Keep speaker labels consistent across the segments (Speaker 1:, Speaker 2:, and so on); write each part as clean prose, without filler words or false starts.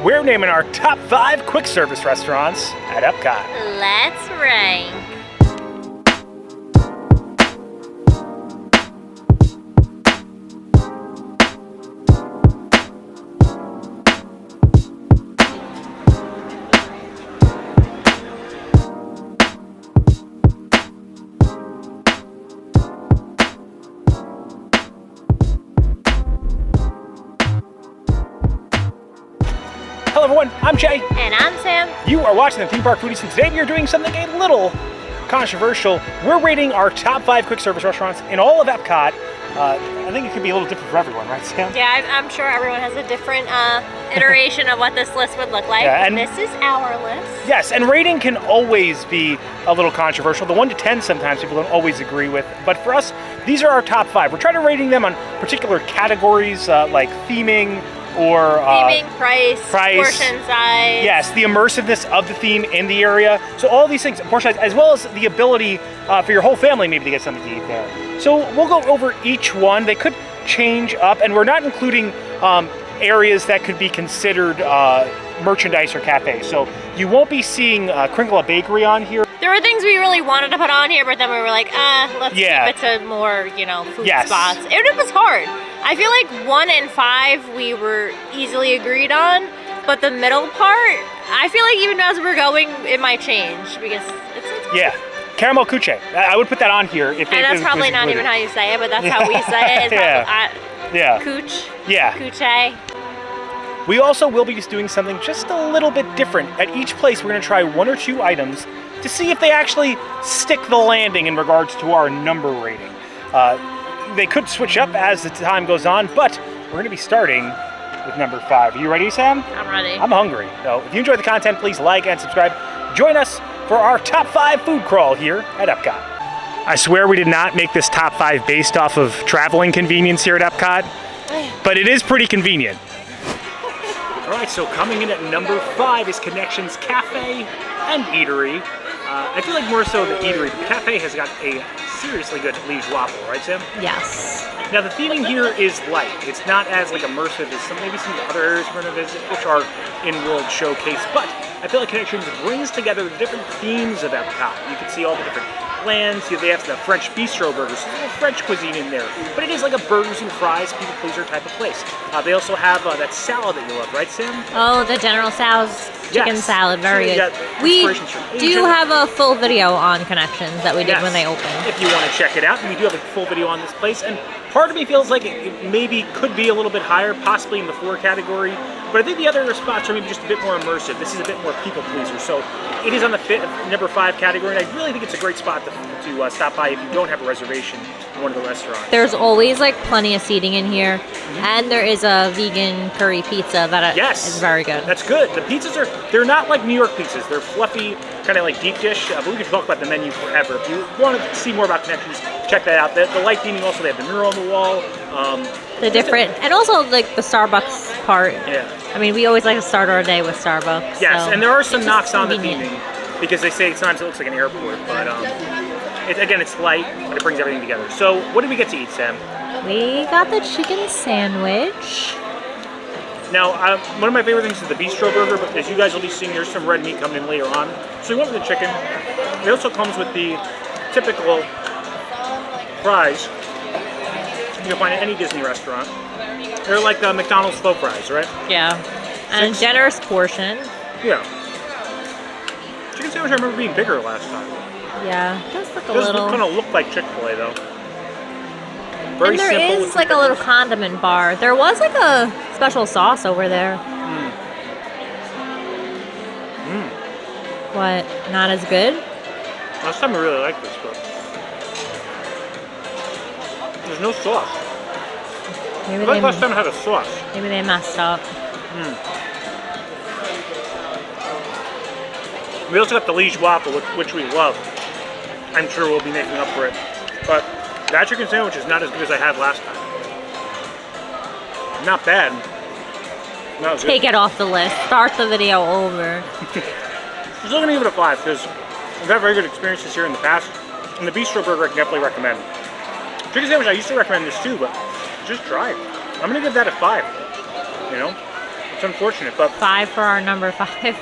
Speaker 1: We're naming our top 5 quick service restaurants at Epcot.
Speaker 2: Let's rank.
Speaker 1: Hello everyone, I'm Jay.
Speaker 2: And I'm Sam.
Speaker 1: You are watching the Theme Park Foodies, and today we are doing something a little controversial. We're rating our top 5 quick service restaurants in all of Epcot. I think it could be a little different for everyone, right, Sam?
Speaker 2: Yeah, I'm sure everyone has a different iteration of what this list would look like.
Speaker 1: Yeah, and
Speaker 2: this is our list.
Speaker 1: Yes, and rating can always be a little controversial. The 1 to 10 sometimes people don't always agree with, but for us, these are our top 5. We're trying to rating them on particular categories like theming, or
Speaker 2: theming, price, portion size.
Speaker 1: Yes, the immersiveness of the theme in the area. So all these things, portion size, as well as the ability for your whole family maybe to get something to eat there. So we'll go over each one. They could change up, and we're not including areas that could be considered merchandise or cafes. So you won't be seeing Crinkle Bakery on here.
Speaker 2: There were things we really wanted to put on here, but then we were like, let's keep it to more, food spots. It was hard. I feel like 1 and 5 we were easily agreed on, but the middle part, I feel like even as we're going, it might change because it's
Speaker 1: Caramel Cuche. I would put that on here.
Speaker 2: And that's probably not even how you say it, but that's how we say it.
Speaker 1: It's
Speaker 2: Cooch.
Speaker 1: Yeah.
Speaker 2: Cuche.
Speaker 1: We also will be doing something just a little bit different. At each place, we're going to try 1 or 2 items to see if they actually stick the landing in regards to our number rating. They could switch up as the time goes on, but we're going to be starting with number 5. Are you ready, Sam?
Speaker 2: I'm ready.
Speaker 1: I'm hungry. So if you enjoy the content, please like and subscribe. Join us for our top 5 food crawl here at Epcot. I swear we did not make this top 5 based off of traveling convenience here at Epcot, but it is pretty convenient. All right, so coming in at number 5 is Connections Cafe and Eatery. I feel like more so the Eatery. The cafe has got a seriously good liege waffle, right, Sam?
Speaker 2: Yes.
Speaker 1: Now the theming here is light. It's not as immersive as maybe some of the other areas we're going to visit, which are in World Showcase. But I feel like Connections brings together the different themes of Epcot. You can see all the different lands. They have the French bistro burgers, so there's French cuisine in there. But it is like a burgers and fries, people pleaser type of place. They also have that salad that you love, right, Sam?
Speaker 2: Oh, the General Tso's chicken salad, very good.
Speaker 1: We
Speaker 2: do have a full video on Connections that we did when they opened.
Speaker 1: If you want to check it out, we do have a full video on this place. And part of me feels like it maybe could be a little bit higher, possibly in the 4 category. But I think the other spots are maybe just a bit more immersive. This is a bit more people pleaser. So it is on the number 5 category, and I really think it's a great spot to stop by if you don't have a reservation in one of the restaurants.
Speaker 2: There's always plenty of seating in here, and there is a vegan curry pizza that is very good.
Speaker 1: That's good. The pizzas they're not like New York pizzas. They're fluffy, kind of like deep dish. But we could talk about the menu forever. If you want to see more about Connections, check that out. The light theming also, they have the mural on the wall.
Speaker 2: The different, and also the Starbucks part.
Speaker 1: Yeah.
Speaker 2: I mean, we always like to start our day with Starbucks.
Speaker 1: Yes,
Speaker 2: so
Speaker 1: and there are some knocks on the
Speaker 2: convenient.
Speaker 1: theming because they say sometimes it looks like an airport, but again, it's light, but it brings everything together. So, what did we get to eat, Sam?
Speaker 2: We got the chicken sandwich.
Speaker 1: Now, one of my favorite things is the bistro burger, but as you guys will be seeing, there's some red meat coming in later on. So we went with the chicken. It also comes with the typical fries you can find at any Disney restaurant. They're like the McDonald's faux fries, right?
Speaker 2: Yeah, and a generous portion.
Speaker 1: Yeah. Chicken sandwich I remember being bigger last time.
Speaker 2: Yeah, it does look a
Speaker 1: little.
Speaker 2: little.
Speaker 1: It does kind of look like Chick-fil-A though.
Speaker 2: Very simple. And there is a little condiment bar. There was a special sauce over there. What? Not as good?
Speaker 1: Last time I really liked this, but there's no sauce.
Speaker 2: Maybe
Speaker 1: last time I had a sauce.
Speaker 2: Maybe they messed up.
Speaker 1: We also got the liege waffle, which we love. I'm sure we'll be making up for it. But that chicken sandwich is not as good as I had last time. Not bad. No,
Speaker 2: Take it off the list. Start the video over.
Speaker 1: I'm still going to give it a 5 because we've had very good experiences here in the past. And the bistro burger I can definitely recommend. Chicken sandwich, I used to recommend this too, but just try it. I'm going to give that a 5. It's unfortunate, but
Speaker 2: 5 for our number 5.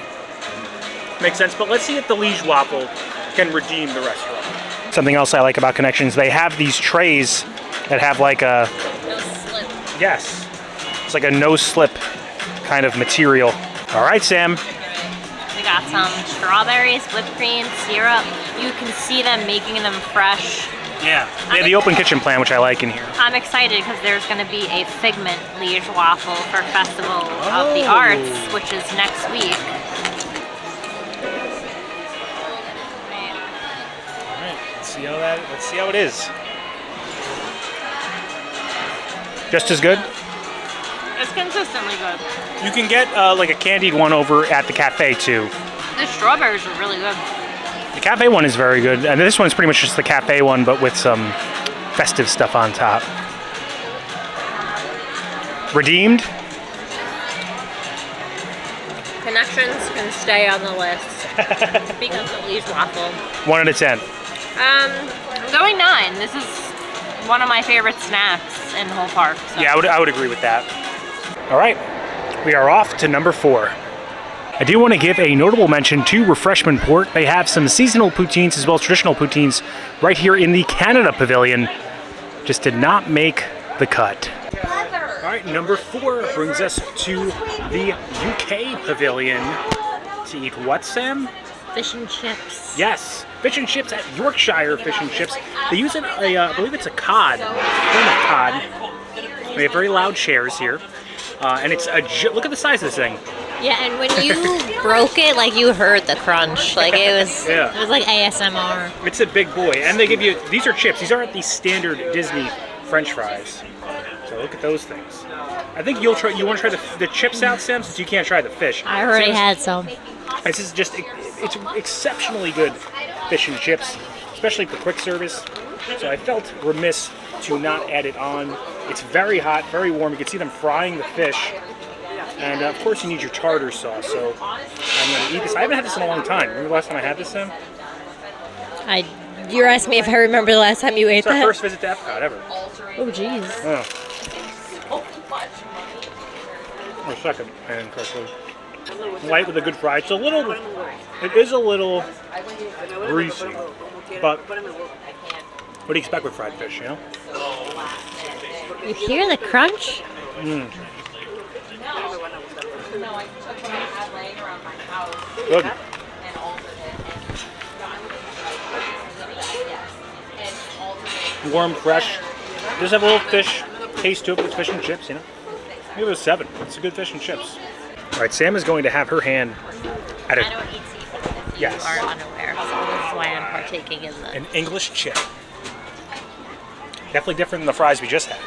Speaker 1: makes sense. But let's see if the Liege waffle can redeem the restaurant. Something else I like about Connections, they have these trays that have like a
Speaker 2: No slip.
Speaker 1: yes, it's like a no slip kind of material. All right, Sam.
Speaker 2: We got some strawberries, whipped cream, syrup. You can see them making them fresh.
Speaker 1: Yeah, they have the open kitchen plan, which I like in here.
Speaker 2: I'm excited because there's going to be a Figment Liege waffle for Festival of the Arts, which is next week.
Speaker 1: All right, let's see how it is. Just as good?
Speaker 2: It's consistently good.
Speaker 1: You can get like a candied one over at the cafe too.
Speaker 2: The strawberries are really good.
Speaker 1: The cafe one is very good, and this one's pretty much just the cafe one, but with some festive stuff on top. Redeemed?
Speaker 2: Connections can stay on the list because of Liege waffle.
Speaker 1: 1 out of 10.
Speaker 2: I'm going 9. This is one of my favorite snacks in the whole park. So.
Speaker 1: Yeah, I would agree with that. All right, we are off to number 4. I do want to give a notable mention to Refreshment Port. They have some seasonal poutines as well as traditional poutines right here in the Canada Pavilion. Just did not make the cut. All right, number 4 brings us to the UK Pavilion to eat what, Sam?
Speaker 2: Fish and chips.
Speaker 1: Yes, fish and chips at Yorkshire Fish and Chips. They use I believe it's a cod, form of cod. We have very loud chairs here. And it's look at the size of this thing.
Speaker 2: Yeah, and when you broke it, like you heard the crunch. Like it was,
Speaker 1: yeah.
Speaker 2: It was like ASMR.
Speaker 1: It's a big boy, and they give you, these are chips. These aren't the standard Disney French fries. So look at those things. I think you want to try the chips out, Sam, since you can't try the fish.
Speaker 2: I already had some.
Speaker 1: This is just, it's exceptionally good fish and chips, especially for quick service. So I felt remiss to not add it on. It's very hot, very warm. You can see them frying the fish. And of course you need your tartar sauce, so I'm going to eat this. I haven't had this in a long time. Remember the last time I had this, Sam?
Speaker 2: You're asking me if I remember the last time you ate
Speaker 1: that? It's our first visit to Epcot ever.
Speaker 2: Oh, jeez.
Speaker 1: Oh, second, and correctly. Light with a good fry. It is a little greasy, but what do you expect with fried fish, you know?
Speaker 2: You hear the crunch?
Speaker 1: Mm. Good. Warm, fresh. Does have a little fish taste to it with fish and chips, you know? Give it a 7. It's a good fish and chips. All right, Sam is going to have her hand at
Speaker 2: I don't eat seafood if you
Speaker 1: yes.
Speaker 2: are unaware, so this is why I'm partaking in
Speaker 1: an English chip. Definitely different than the fries we just had.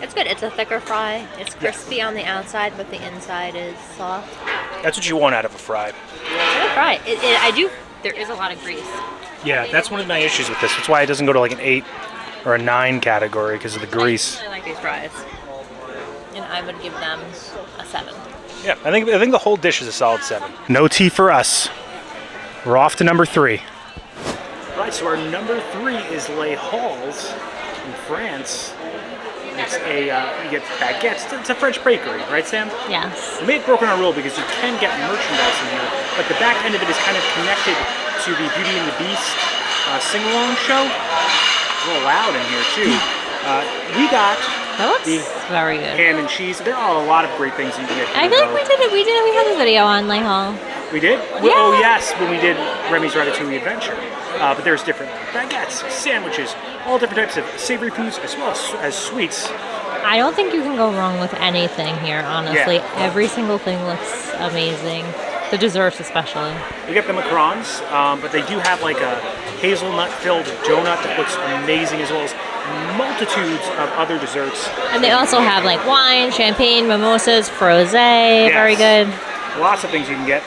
Speaker 2: It's good. It's a thicker fry. It's crispy on the outside, but the inside is soft.
Speaker 1: That's what you want out of a fry.
Speaker 2: It's a good fry. There is a lot of grease.
Speaker 1: Yeah, that's one of my issues with this. That's why it doesn't go to like an 8 or a 9 category, because of the grease.
Speaker 2: I really like these fries. And I would give them a 7.
Speaker 1: Yeah, I think the whole dish is a solid 7. No tea for us. We're off to number 3. All right, so our number 3 is Les Halles in France. It's you get baguettes. It's a French bakery, right, Sam?
Speaker 2: Yes.
Speaker 1: We may have broken our rule because you can get merchandise in here, but the back end of it is kind of connected to the Beauty and the Beast sing-along show. A little loud in here too. We got the
Speaker 2: very good
Speaker 1: ham and cheese. There are a lot of great things you can get.
Speaker 2: I feel like we did it. We had a video on Les Halles.
Speaker 1: We did?
Speaker 2: Yeah.
Speaker 1: Oh yes, when we did Remy's Ratatouille Adventure. But there's different baguettes, sandwiches, all different types of savory foods as well as sweets.
Speaker 2: I don't think you can go wrong with anything here, honestly.
Speaker 1: Yeah.
Speaker 2: Every single thing looks amazing. The desserts especially.
Speaker 1: We get the macarons, but they do have like a hazelnut-filled donut that looks amazing, as well as multitudes of other desserts.
Speaker 2: And they also have like wine, champagne, mimosas, frosé, very good.
Speaker 1: Lots of things you can get.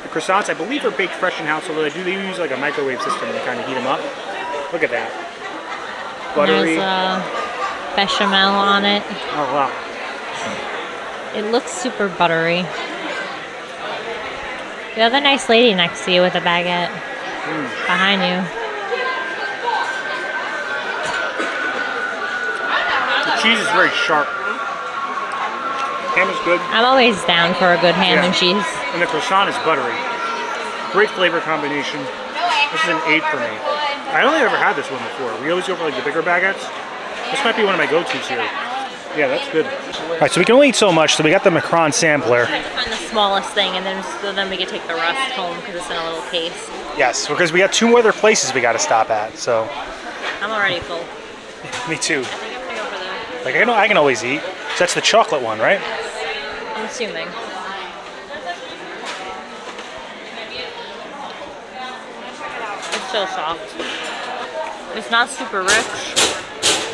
Speaker 1: The croissants, I believe, are baked fresh in-house, although they use like a microwave system to kind of heat them up. Look at that. Buttery.
Speaker 2: There's bechamel on it.
Speaker 1: Oh, wow.
Speaker 2: It looks super buttery. The other nice lady next to you with a baguette. Behind you.
Speaker 1: The cheese is very sharp. Ham is good.
Speaker 2: I'm always down for a good ham and cheese.
Speaker 1: And the croissant is buttery. Great flavor combination. This is an 8 for me. I only ever had this one before. We always go for like the bigger baguettes. This might be one of my go-tos here. Yeah, that's good. All right, so we can only eat so much, so we got the Macron sampler.
Speaker 2: Find the smallest thing, and then we can take the rest home because it's in a little case.
Speaker 1: Yes, because we got 2 other places we got to stop at, so.
Speaker 2: I'm already full.
Speaker 1: Me too.
Speaker 2: I think I'm gonna go for the...
Speaker 1: Like, I can always eat. So that's the chocolate one, right?
Speaker 2: I'm assuming. It's so soft. It's not super rich.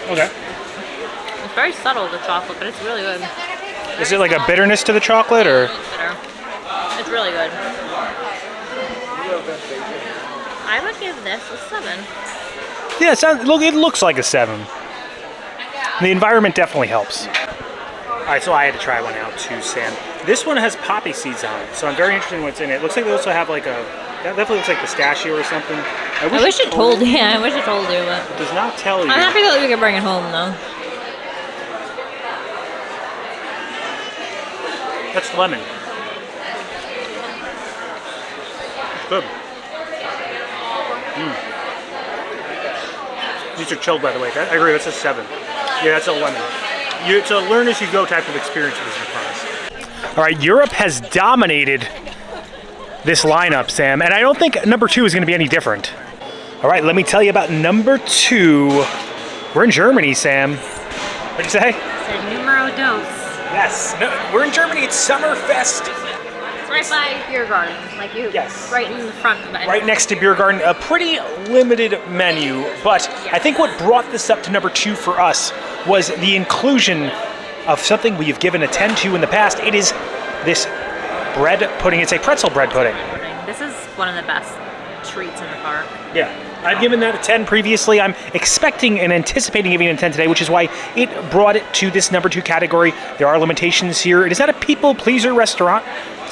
Speaker 1: Okay.
Speaker 2: It's very subtle, the chocolate, but it's really good.
Speaker 1: Is it like a bitterness to the chocolate, or?
Speaker 2: Bitter. It's really good. I would give this a 7.
Speaker 1: Yeah, it looks like a 7. The environment definitely helps. All right, so I had to try one out too, Sam. This one has poppy seeds on it, so I'm very interested in what's in it. It looks like they also have like that definitely looks like pistachio or something. I wish it told you, but it does not tell you.
Speaker 2: I'm happy that we can bring it home though.
Speaker 1: That's lemon. It's good. These are chilled, by the way. I agree, that's a 7. Yeah, that's a lemon. It's a learn as you go type of experience with this Macron's. All right, Europe has dominated this lineup, Sam, and I don't think number 2 is going to be any different. All right, let me tell you about number 2. We're in Germany, Sam. What'd you say?
Speaker 2: I said numero dos.
Speaker 1: Yes, we're in Germany. It's Summerfest.
Speaker 2: It's right by Beer Garden, like you.
Speaker 1: Yes.
Speaker 2: Right in the front of it.
Speaker 1: Right next to Beer Garden. A pretty limited menu, but I think what brought this up to number 2 for us was the inclusion of something we have given a 10 to in the past. It is this bread pudding. It's a pretzel bread pudding.
Speaker 2: This is one of the best treats in the park.
Speaker 1: Yeah. I've given that a 10 previously. I'm expecting and anticipating giving it a 10 today, which is why it brought it to this number 2 category. There are limitations here. It is not a people pleaser restaurant.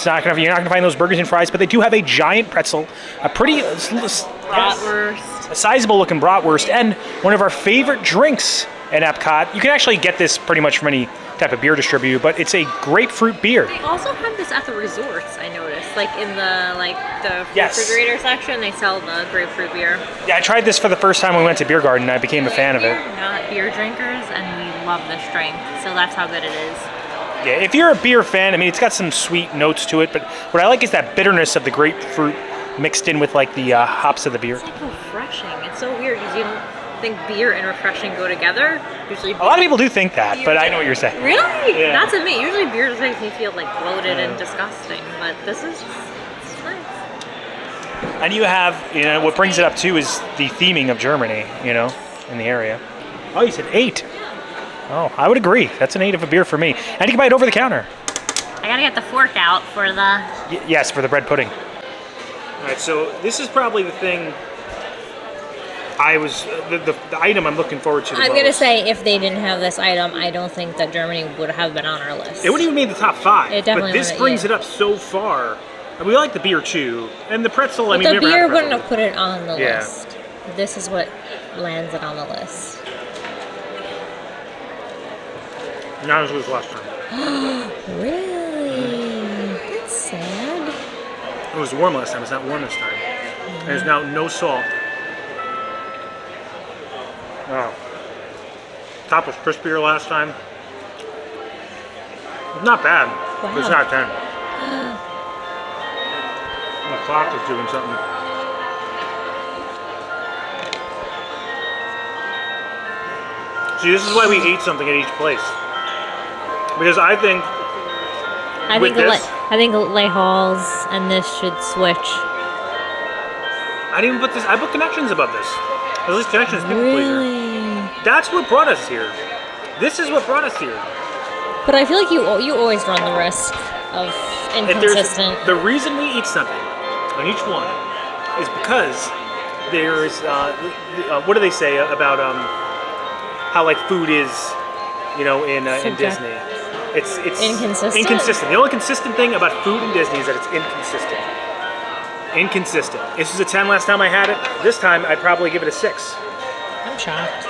Speaker 1: You're not gonna find those burgers and fries, but they do have a giant pretzel, a pretty
Speaker 2: bratwurst,
Speaker 1: a sizable looking bratwurst, and one of our favorite drinks at Epcot. You can actually get this pretty much from any type of beer distributor, but it's a grapefruit beer.
Speaker 2: They also have this at the resorts, I noticed. Like in the refrigerator section, they sell the grapefruit beer.
Speaker 1: Yeah, I tried this for the first time when we went to Beer Garden, and I became a fan of it.
Speaker 2: We're not beer drinkers, and we love this drink, so that's how good it is.
Speaker 1: Yeah, if you're a beer fan, I mean, it's got some sweet notes to it, but what I like is that bitterness of the grapefruit mixed in with like the hops of the beer.
Speaker 2: It's like refreshing. It's so weird because you don't think beer and refreshing go together. Usually,
Speaker 1: a lot of people do think that, but I know what you're saying.
Speaker 2: Really?
Speaker 1: Yeah.
Speaker 2: Not to me. Usually beer just makes me feel like bloated and disgusting, but this is just nice.
Speaker 1: And you have, what brings it up too is the theming of Germany, in the area. Oh, you said 8. Oh, I would agree. That's an 8 of a beer for me. And you can buy it over the counter.
Speaker 2: I gotta get the fork out for the...
Speaker 1: Yes, for the bread pudding. All right, so this is probably the thing the item I'm looking forward to the most.
Speaker 2: I'm gonna say if they didn't have this item, I don't think that Germany would have been on our list.
Speaker 1: It wouldn't even be in the top 5.
Speaker 2: It definitely
Speaker 1: But this brings it up so far. And we like the beer too. And the pretzel,
Speaker 2: but
Speaker 1: the
Speaker 2: beer wouldn't have put it on the
Speaker 1: Yeah.
Speaker 2: list. This is what lands it on the list.
Speaker 1: Not as good as last time.
Speaker 2: Really? That's sad.
Speaker 1: It was warm last time. It's not warm this time. And there's now no salt. Wow. Top was crispier last time. It's not bad.
Speaker 2: Wow.
Speaker 1: But it's not 10. The clock is doing something. See, this is why we eat something at each place. Because I think
Speaker 2: Les Halls and this should switch.
Speaker 1: I didn't even put this. I put Connections above this. At least Connections people pleaser. That's what brought us here. This is what brought us here.
Speaker 2: But I feel like you always run the risk of inconsistent.
Speaker 1: The reason we eat something on each one is because there's what do they say about how like food is, in Disney. It's
Speaker 2: inconsistent.
Speaker 1: Inconsistent. The only consistent thing about food in Disney is that it's inconsistent. Inconsistent. This was a 10 last time I had it. This time I'd probably give it a 6.
Speaker 2: I'm shocked.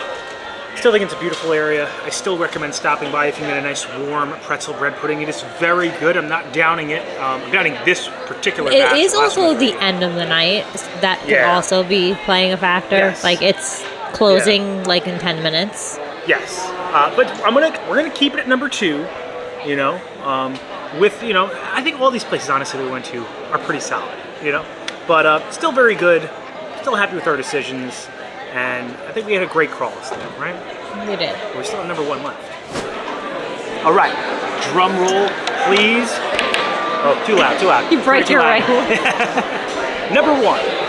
Speaker 1: Still think it's a beautiful area. I still recommend stopping by if you get a nice warm pretzel bread pudding. It is very good. I'm not downing it. I'm downing this particular batch.
Speaker 2: It is also the end of the night. That could also be playing a factor.
Speaker 1: Yes.
Speaker 2: Like it's closing like in 10 minutes.
Speaker 1: Yes, but we're gonna keep it at number 2. You know, I think all these places honestly we went to are pretty solid. You know, but still very good. Still happy with our decisions. And I think we had a great crawl this time, right?
Speaker 2: We did.
Speaker 1: We still have number 1 left. All right, drum roll, please. Oh, too loud, too loud.
Speaker 2: You break your rifle.
Speaker 1: Number 1.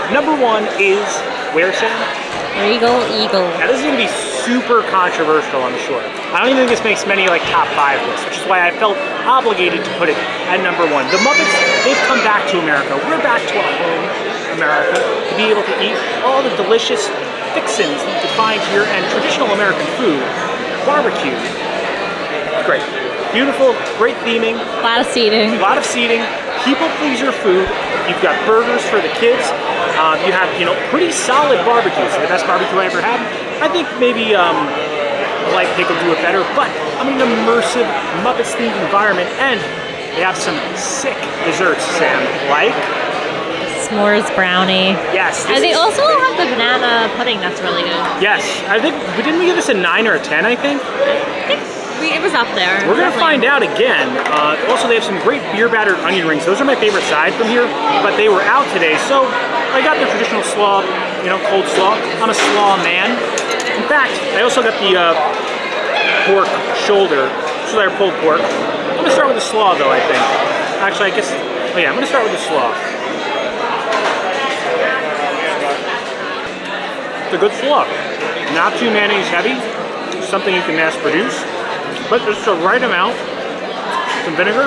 Speaker 1: Number 1 is where, Sam?
Speaker 2: Regal Eagle.
Speaker 1: Now this is gonna be super controversial, I'm sure. I don't even think this makes many like top 5 lists, which is why I felt obligated to put it at number 1. The Muppets, they've come back to America. We're back to our home, America, to be able to eat all the delicious fixins that you can find here and traditional American food. Barbecue. Great. Beautiful, great theming.
Speaker 2: A lot of seating.
Speaker 1: A lot of seating. People pleaser food. You've got burgers for the kids. You have, pretty solid barbecues. The best barbecue I ever had. I think maybe Light Pig will do it better, but I'm in an immersive Muppets themed environment, and they have some sick desserts, Sam, like
Speaker 2: s'mores brownie.
Speaker 1: Yes.
Speaker 2: And they also have the banana pudding that's really good.
Speaker 1: Yes. I think, didn't we give this a 9 or a 10, I think?
Speaker 2: It was up there.
Speaker 1: We're going to find out again. Also, they have some great beer battered onion rings. Those are my favorite side from here, but they were out today, so I got the traditional slaw, cold slaw. I'm a slaw man. In fact, I also got the pork shoulder, so they're pulled pork. I'm going to start with the slaw, though, I think. Actually, I'm going to start with the slaw. It's a good slaw. Not too mayonnaise heavy. Something you can mass produce. But just the right amount. Some vinegar.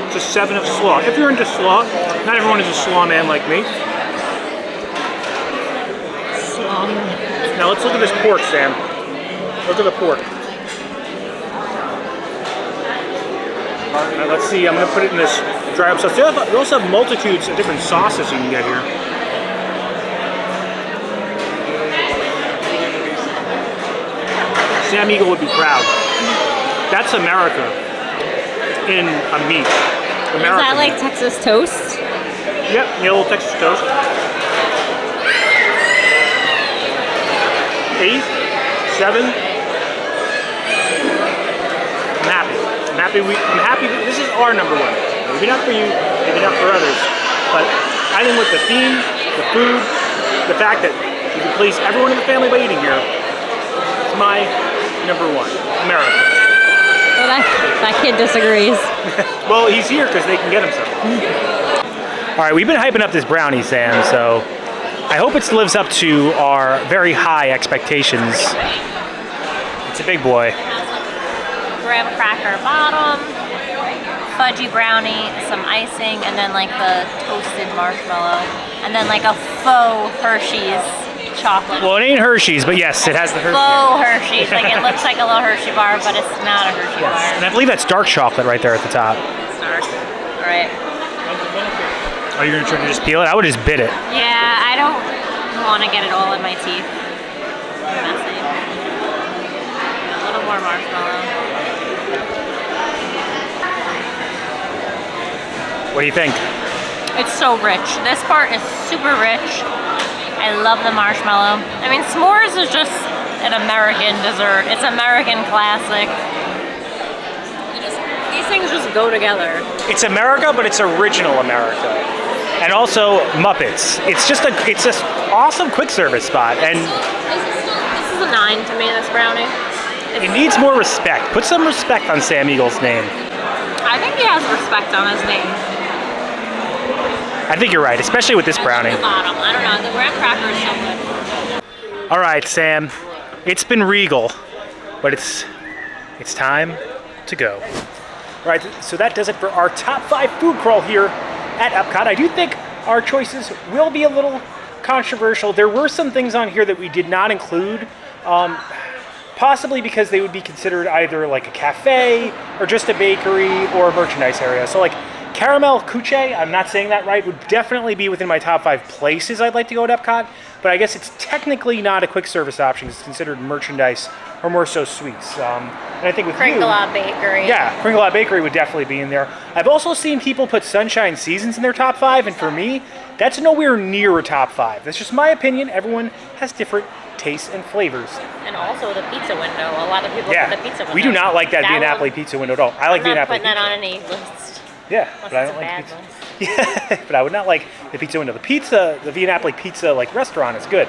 Speaker 1: It's a 7 of slaw. If you're into slaw, not everyone is a slaw man like me.
Speaker 2: Slaw.
Speaker 1: Now let's look at this pork, Sam. Look at the pork. Alright, let's see. I'm going to put it in this dry up sauce. They also have multitudes of different sauces you can get here. Sam Eagle would be proud. That's America in a meat. America.
Speaker 2: Is that like Texas toast?
Speaker 1: Yep, a little Texas toast. 8, 7. I'm happy. This is our number 1. Maybe not for you, maybe not for others, but I think with the theme, the food, the fact that you can please everyone in the family by eating here, it's my number 1, America.
Speaker 2: Well, that kid disagrees.
Speaker 1: Well, he's here because they can get him some. All right, we've been hyping up this brownie, Sam, so I hope it lives up to our very high expectations. It's a big boy.
Speaker 2: Graham cracker bottom, fudgy brownie, some icing, and then like the toasted marshmallow, and then like a faux Hershey's chocolate.
Speaker 1: Well, it ain't Hershey's, but yes, it has the Hershey.
Speaker 2: Faux Hershey's, like it looks like a little Hershey bar, but it's not a Hershey bar.
Speaker 1: And I believe that's dark chocolate right there at the top.
Speaker 2: Dark. All right.
Speaker 1: Are you gonna try to just peel it? I would just bit it.
Speaker 2: Yeah, I don't want to get it all in my teeth. Messy. A little more marshmallow.
Speaker 1: What do you think?
Speaker 2: It's so rich. This part is super rich. I love the marshmallow. I mean, s'mores is just an American dessert. It's American classic. These things just go together.
Speaker 1: It's America, but it's original America. And also Muppets. It's just awesome quick service spot. And
Speaker 2: this is a 9 to me, this brownie.
Speaker 1: It needs more respect. Put some respect on Sam Eagle's name.
Speaker 2: I think he has respect on his name.
Speaker 1: I think you're right, especially with this brownie.
Speaker 2: The bottom. I don't know. The graham cracker is so good.
Speaker 1: All right, Sam. It's been regal, but it's time to go. All right, so that does it for our top 5 food crawl here at Epcot. I do think our choices will be a little controversial. There were some things on here that we did not include, possibly because they would be considered either like a cafe or just a bakery or a merchandise area. So like Caramel Cucce, I'm not saying that right, would definitely be within my top 5 places I'd like to go at Epcot. but I guess it's technically not a quick service option. It's considered merchandise, or more so sweets. And I think with
Speaker 2: Kringle-A Bakery.
Speaker 1: Yeah, Kringle-A Bakery would definitely be in there. I've also seen people put Sunshine Seasons in their top 5, and for me, that's nowhere near a top 5. That's just my opinion. Everyone has different tastes and flavors.
Speaker 2: And also the pizza window. A lot of people put the pizza window.
Speaker 1: We do not like that Via Napoli pizza window at all. I like Via Napoli pizza.
Speaker 2: I'm not putting that on any list.
Speaker 1: Yeah, but I don't like pizza. Yeah, but I would not like the pizza window. The Via Napoli pizza restaurant is good.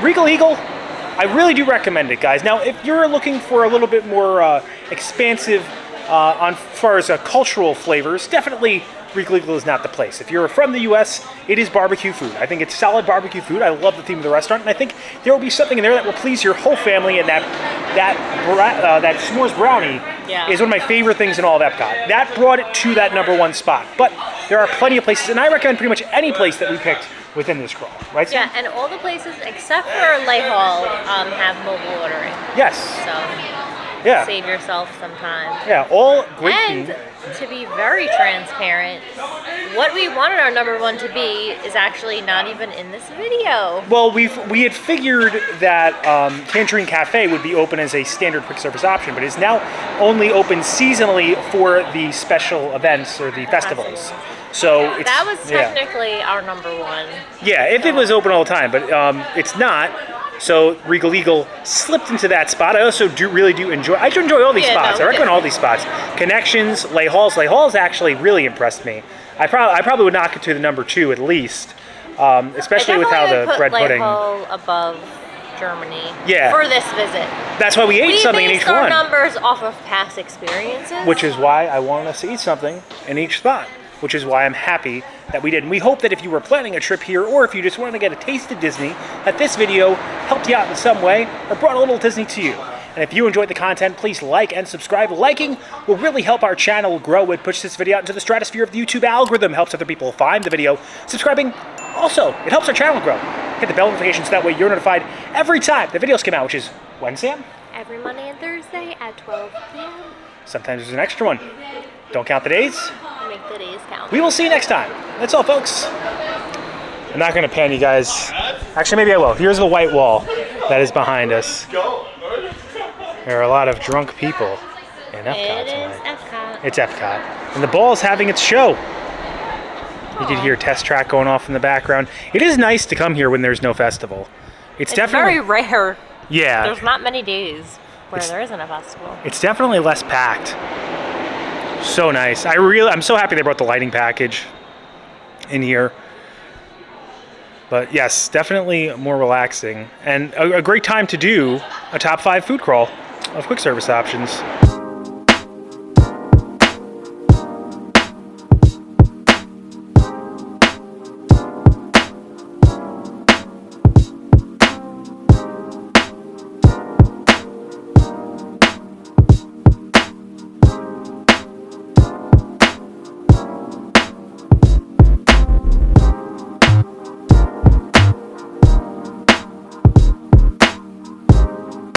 Speaker 1: Regal Eagle, I really do recommend it, guys. Now, if you're looking for a little bit more expansive on as far as cultural flavors, definitely Regal Eagle is not the place. If you're from the U.S., it is barbecue food. I think it's solid barbecue food. I love the theme of the restaurant, and I think there will be something in there that will please your whole family. And that s'mores brownie is one of my favorite things in all of Epcot. That brought it to that #1 spot. But there are plenty of places, and I recommend pretty much any place that we picked within this crawl, right, Sam?
Speaker 2: Yeah, and all the places except for Lay Hall have mobile ordering.
Speaker 1: Yes.
Speaker 2: So save yourself some time.
Speaker 1: Yeah, all great
Speaker 2: And to be very transparent, what we wanted our #1 to be is actually not even in this video.
Speaker 1: Well, we had figured that Tangerine Cafe would be open as a standard quick service option, but it's now only open seasonally for the special events or the festivals. So
Speaker 2: that was technically our #1.
Speaker 1: Yeah, if it was open all the time, but it's not. So Regal Eagle slipped into that spot. I also really do enjoy. I enjoy all these spots. I recommend all these spots. Connections, Lay Halls. Lay Halls actually really impressed me. I probably would knock it to the #2 at least, especially with how the bread pudding.
Speaker 2: Lay Hall above Germany.
Speaker 1: Yeah.
Speaker 2: For this visit.
Speaker 1: That's why we ate something in each one.
Speaker 2: We based our numbers off of past experiences.
Speaker 1: Which is why I wanted us to eat something in each spot. Which is why I'm happy that we did. And we hope that if you were planning a trip here, or if you just wanted to get a taste of Disney, that this video helped you out in some way, or brought a little Disney to you. And if you enjoyed the content, please like and subscribe. Liking will really help our channel grow and push this video out into the stratosphere of the YouTube algorithm, helps other people find the video. Subscribing, also, it helps our channel grow. Hit the bell notifications, that way you're notified every time the videos come out, which is when, Sam?
Speaker 2: Every Monday and Thursday at 12 p.m.
Speaker 1: Sometimes there's an extra one. Don't count the days.
Speaker 2: Make the days count.
Speaker 1: We will see you next time. That's all, folks. I'm not going to pan you guys. Actually, maybe I will. Here's the white wall that is behind us. There are a lot of drunk people in Epcot tonight.
Speaker 2: Epcot.
Speaker 1: It's Epcot. And the ball's having its show. You can hear Test Track going off in the background. It is nice to come here when there's no festival. It's definitely
Speaker 2: very rare.
Speaker 1: Yeah.
Speaker 2: There's not many days where there isn't a festival.
Speaker 1: It's definitely less packed. So nice. I'm so happy they brought the lighting package in here. But yes, definitely more relaxing. And a great time to do a top 5 food crawl of quick service options.